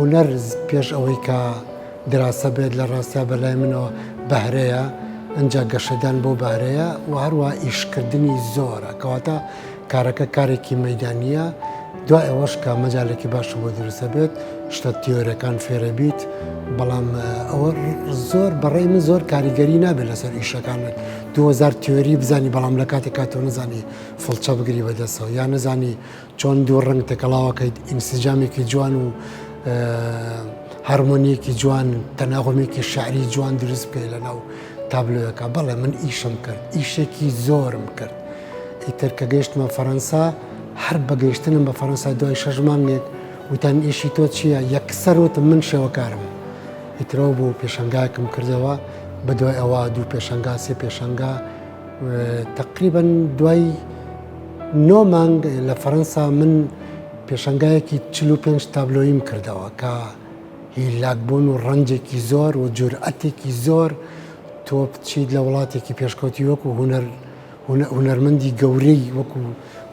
هوەر پێش ئەوەی کە دراسە بێت لە ڕاستیا بەلای منەوە بەهرەیە ئەجا گەشەدان بۆ بارەیە و هەروە ئیشکردنی زۆرە کەواتە کارەکە کارێکی مەدانیە دوای ئەوەش کە مەجالێکی باش بۆ دروستە بێت شتە تیۆرەکان فێرە بیت بەڵام ئەوە زۆر بەڕێی من زۆر کاریگەری نابێت لەسەر ئیشەکانت 2000 تیۆری بزانی بەڵام لە کاتێکا تۆ نزانی فڵچە بگری بەدەستەوە یا نزانی چۆن دوو ڕنگ تەکەڵاوەکەیت ئینسیجامێکی جوان و هەرمۆنیەکی جوان تەناغمێکی شعری جوان دروست بکەی لەناو تابلۆیەکە بەڵێ من ئیشم کرد ئیشێکی زۆرم کرد ئیتر کە گەیشتمە فەڕەنسا هەر بەگەیشتنم بە فەڕەنسا دوای 6 مانگێک وتان ئیشی تۆ چییە یەکسەر وتم من شێوەکارم ئیترەوە بۆ پێشەنگایەکم کردەوە بەدوای ئەوە دوو پێشەنگا سێ پێشەنگا تقریبا دوای 9 مانگ لە فەڕەنسا من پێشەنگایەکی 45 تابلۆیم کردەوە کە هیلاکبوون و ڕەنجێکی زۆر و جورئەتێکی زۆر تۆ بچیت لە وڵاتێکی پێشکەوتی وەکو هونەرمەندی گەورەی وەکو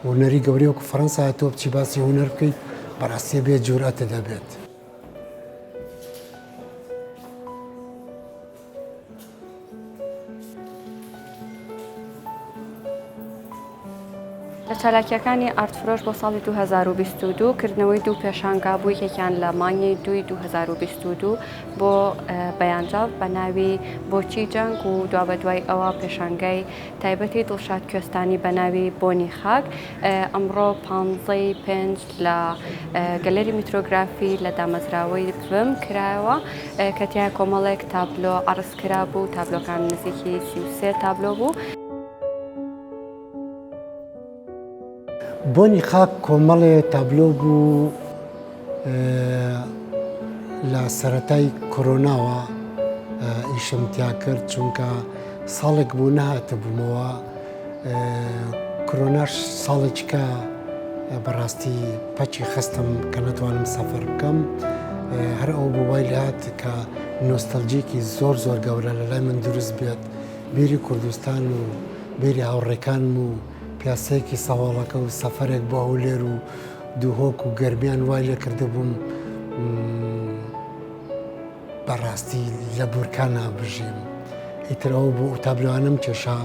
هونەری گەورەی وەکو فەڕەنسا تۆ بچی باسی هونەر بکەیت بەڕاستی بێت جورئەتە دەبێت. لە چالاکیەکانی ئارتفرۆش بۆ ساڵی 2022 کردنەوەی دوو پێشانگا بوو یەکیان لە مانگی 2022 بۆ بەیانجاڵ بە ناوی بۆچی جەنگ و دوا بە دوای ئەوە پێشانگای تایبەتی دڵشاد کوێستانی بە ناوی بۆنی خاک ئەمڕۆ 5 لە گەلەری میترۆگرافی لە دامەزراوەی فم کرایەوە کە تیا کۆمەڵێک تابلۆ عرضکرا بوو تابلۆکان نزیکی 33 تابلۆ بوو. بۆنی خاک کۆمەڵێ تابلۆ بوو لە سەرەتای کۆرۆناوە ئیشم تیا کرد چونکە ساڵێک بوو نەهاتە بوومەوە کۆرۆناش ساڵێککە بەڕاستی پەچی خستم کە نەتوانم سەفەر بکەم هەر ئەو بوو وای لات کە نۆستەلجیکی زۆر زۆر گەورە لە لای من دروست بێت بیری کوردستان و بیری هاوڕێکانم و پیاسەیەکی سەواڵەکە و سەفەرێک بۆ هەولێر و دووهۆک و گەرمیان وای لێ کرده بووم بەڕاستی لە بورکانە بژیم ئیترەوە بۆ تابلوانم کێشا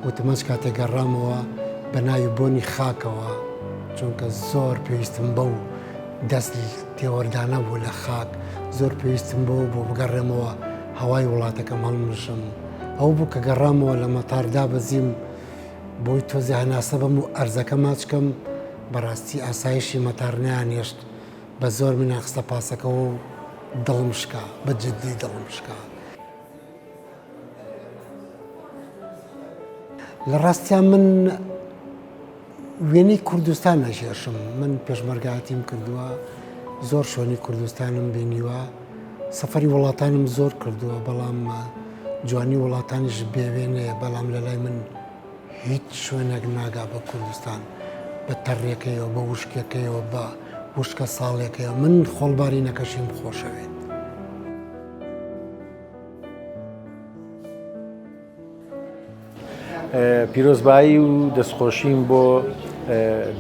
وتمەچ کاتێک گەڕامەوە بە ناوی بۆنی خاکەوە چونکە زۆر پێویستم بە و دەست تێوەردانە بوو لە خاک زۆر پێویستم بۆ بگەڕێمەوە هەوای وڵاتەکەم هەڵمژم ئەو بوو کە گەڕامەوە لە مەتاردا بەزیم بۆی تۆزی هەناسە بم و ئەرزەکە ماچکەم بەڕاستی ئاسایشی مەتارنیان هێشت بە زۆر من ناخستە پاسەکەەوە و دڵم شکا بەجددی دڵم شکا. لە ڕاستیان من وێنەی کوردستان نەژێشم من پێشمەرگایەتیم کردووە زۆر شوێنی کوردستانم بینیوە سەفەری وڵاتانم زۆر کردووە بەڵام جوانی وڵاتانیش بێوێنەیە بەڵام لە لای من هیچ شوێنێک ناگا بە کوردستان بە تەڕێکەکەیەوە بە وشکەکەیەوە بە وشکە ساڵێکەیە من خۆڵباری نەکەشیم خۆشەوێت. پیرۆزبایی و دەستخۆشیم بۆ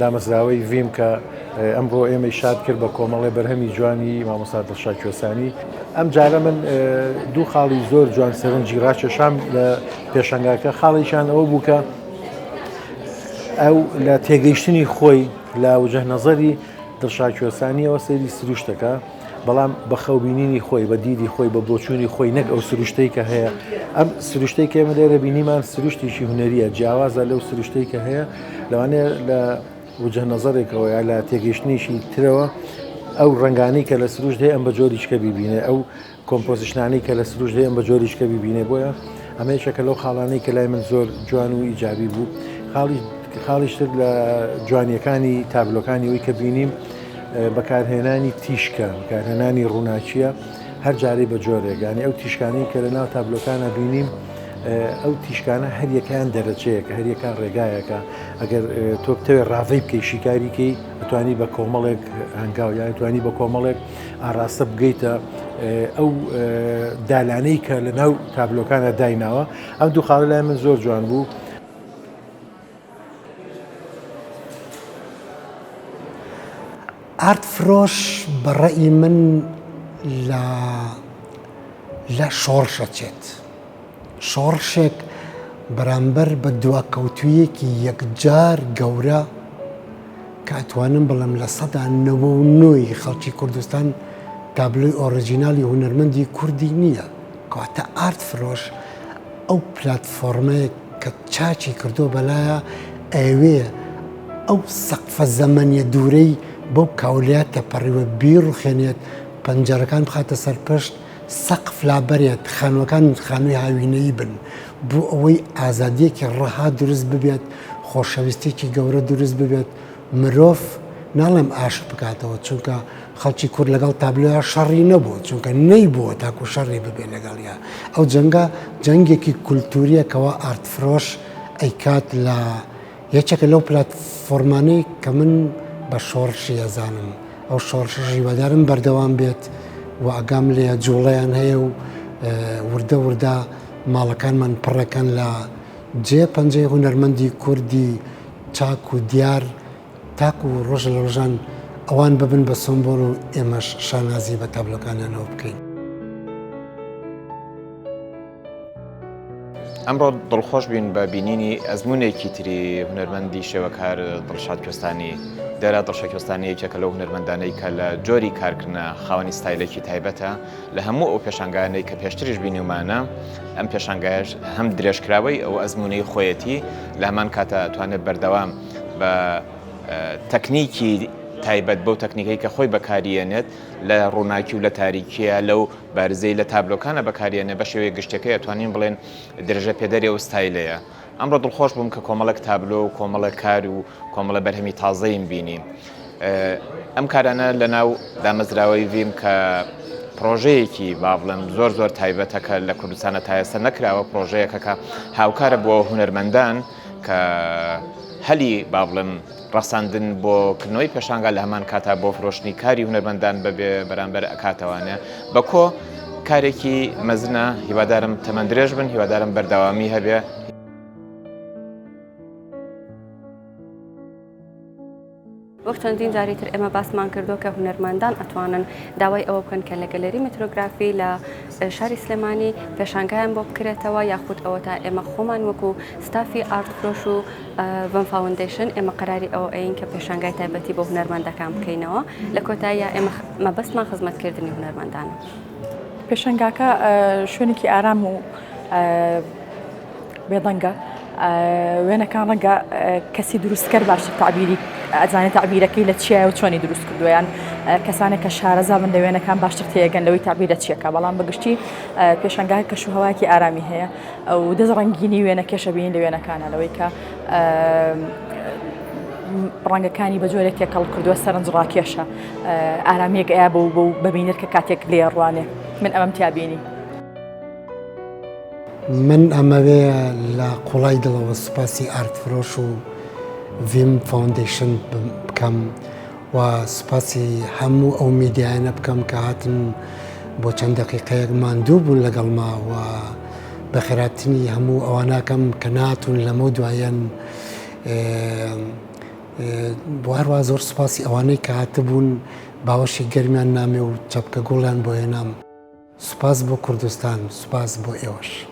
دامەزراوەی ڤیم کە ئەمڕۆ ئێمە شاد کرد بە کۆمەڵێ بەرهەمی جوانی مامۆستا دڵشاد کوێستانی ئەم جارە من دوو خاڵی زۆر جوان سەرنجی ڕاکێشام لە پێشەنگاکە خاڵێکیان ئەوە بوو کە ئەو لە تێگەیشتنی خۆی لە وجه نەزەری دڵشاد کوێستانی ئەوە سەیری سروشتەکە بەڵام بە خەوبینینی خۆی بە دیدی خۆی بە بۆچوونی خۆی نەک ئەو سروشتەی کە هەیە ئەم سروشتەی کە ئێمە لێرە بینیمان سروشتێکی هونەریە جیاوازە لەو سروشتەی کە هەیە لەوانەیە لە وجه نەزەرێکەوە یا لە تێگەیشتنیشی ترەوە ئەو ڕنگانەی کە لە سروشت هەیە ئەم بە جۆریشکە بیبینێ ئەو کۆمپۆزیشنانەی کە لە سروشت هەیە ئەم بە جۆریشکە بیبینێ بۆیە ئەمەیەکە لەو خاڵانەی کە لای من زۆر جوان و ئیجابی بوو خاڵیشتر لە جوانیەکانی تابلۆکانی ئەوی کە بینیم بەکارهێنانی تیشکە بەکارهێنانی ڕووناچیە هەر جارەی بە جۆرێک ینی ئەو تیشکانی کە لە ناو تابلۆکانە بینیم ئەو تیشکانە هەریەکان دەرەجەیەکە هەریەکان ڕێگایەکە ئەگەر تۆ بتەوێت ڕاوی بکەی شیکاریکەی ئەتوانی بە کۆمەڵێک هەنگاو یان توانی بە کۆمەڵێک ئاراستە بگەیتە ئەو دالانەی کە لە ناو تابلۆکانە دایناوە ئەم دوو خاڵە لای من زۆر جوان بوو. ئارت فرۆش بەڕێی من لە شۆڕشەچێت شۆڕشێک بەرامبەر بە دواکەوتویەکی یەکجار گەورە کە ئەتوانم بڵم لە سەدا 99 خەڵکی کوردستان تابلۆی ئۆریجینالی هونەرمەندی کوردی نییە کەواتە ئارت فرۆش ئەو پلاتفۆرمەیە کە چاچی کردو بەلایە ئەوەیە ئەو سەقفە زەمەنیە دوورەی بەو کاولات تەپەڕیوە بیر و خێنێت پەنجەرەکان بخاتە سەرپشت سەقف لابەرێت خانوەکان خانووی هاوینەیی بن بۆ ئەوەی ئازادیەکی ڕەها دروست ببێت خۆشەویستێکی گەورە دروست ببێت مرۆڤ ناڵێم عاشق بکاتەوە چونکە خەڵکی کورد لەگەڵ تابلۆیە شەڕی نەبوو چونکە نەیبووە تاکو شەڕی ببێ لەگەڵیا ئەو جەنگە جەنگێکی کولتوریەکەوە ئارت فرۆش ئەیکات لە یەکێکە لەو پلاتفۆرمانەی کە من بە شۆڕشی ئەزانم ئەو شۆڕشەش هیوادارم بەردەوام بێت و ئەگام لێ جوڵەیان هەیە و وردە وردە ماڵەکانمان پڕەکەن لە جێ پەنجەی هونەرمەندی کوردی چاک و دیار تاکو و ڕۆژ لە ڕۆژان ئەوان ببن بە سۆمبۆل و ئێمەش شانازی بە تابلۆکانیانەوە بکەین. ئەمڕۆ دڵخۆش بین بە بینینی ئەزمونێکی تری هونەرمەندی شێوەکار دڵشاد کوێستانی دەرا دڵشاد کوێستانی یەکێکە لەو هونەرمەندانەی کە لە جۆری کارکردنە خاوەنی ستایلێکی تایبەتە لە هەموو ئەو پێشانگایانەی کە پێشتریش بینیومانە ئەم پێشانگایش هەم درێژکراوەی ئەو ئەزمونەی خۆیەتی لە هەمان کاتە توانێت بەردەوام بە تەکنیکی تایبەت بەو تەکنیکەی کە خۆی بەکارێنێت لە ڕووناکی و لە تاریکیە لەو بارزەی لە تابلۆکانە بەکارێنێ بە شێوەیە گشتەکەی ئەتوانین بڵێن درێژە پێدەری ئەو ستایلەیە. ئەمڕۆ دڵخۆش بووم کە کۆمەڵک تابلۆ و کۆمەڵە کار و کۆمەڵە بەرهەمی تازەیم بینیم. ئەم کارانە لە ناو دامەزراوەی ویم کە پرۆژەیەکی با بڵێم زۆر تایبەتە کە لە کوردستانە تا ئێستا نەکراوە پرۆژەیەکە کە هاوکارە بۆ هونەرمەندان کە هەلی با بڵێم ڕەساندن بۆ کردنەوەی پێشانگا لە هەمان کاتا بۆ فرۆشتنی کاری هونەرمەندان بەبێ بەرامبەر ئەکاتەوانە بەکۆ کارێکی مەزنە هیوادارم تەمەند درێژ بن هیوادارم بەردەوامی هەبێ. وەک چەندین جاری تر ئێمە باسمان کردو کە هونەرمەندان ئەتوانن داوای ئەوە بکەن کە لە گەلەری مترۆگرافی لە شاری سلێمانی پێشانگایان بۆ بکرێتەوە یاخود ئەوە تا ئێمە خۆمان وەکو ستافی ئارت فرۆش و ڤەن فاوندیشن ئێمە قەراری ئەوە ئەین کە پێشانگای تایبەتی بۆ هونەرمەندەکان بکەینەوە لە کۆتاییە ئێمە مەبەستمان خزمەتکردنی هونەرمەندانە. پێشانگاکە شوێنێکی ئارام و بێدەنگە وێنەکان ڕەنگە کەسی دروستکەر باشتر تعبیری ئەزانێت تعبیرەکەی لە چیایە و چۆنی دروست کردویان کەسانێک کە شارەزا بن لە وێنەکان باشتر تێگەن لەوەی تعبیرە چیەکە بەڵام بەگشتی پێشانگای کەشوهەوایەکی ئارامی هەیە و دەست ڕەنگینی وێنەکەشە بین لە وێنەکانە لەوەی کە ڕەنگەکانی بە جۆرێک تێکەڵ کردووە سەرنجڕاکێشە ئارامێک ئەیە بۆ ببینێت کە کاتێک لێ ڕوانێ من ئەمەم تیابینی. من ئەمەوەیە لە قوڵای دڵەوە سوپاسی ئارت فرۆش و ڤیم فاوندیشن بکەم و سوپاسی هەموو ئەو میدیایانە بکەم کە هاتن بۆ چەند دەقیقەیەک ماندوو بوون لەگەڵما و بە خێراتنی هەموو ئەواناکەم کە ناتون لەمە دوایەن بۆ هەروە زۆر سوپاسی ئەوانەی کە هاتبوون باوەشی گەرمیان نامێ و چەپکە گوڵیان بۆ هێنام. سوپاس بۆ کوردستان، سوپاس بۆ ئێوەش.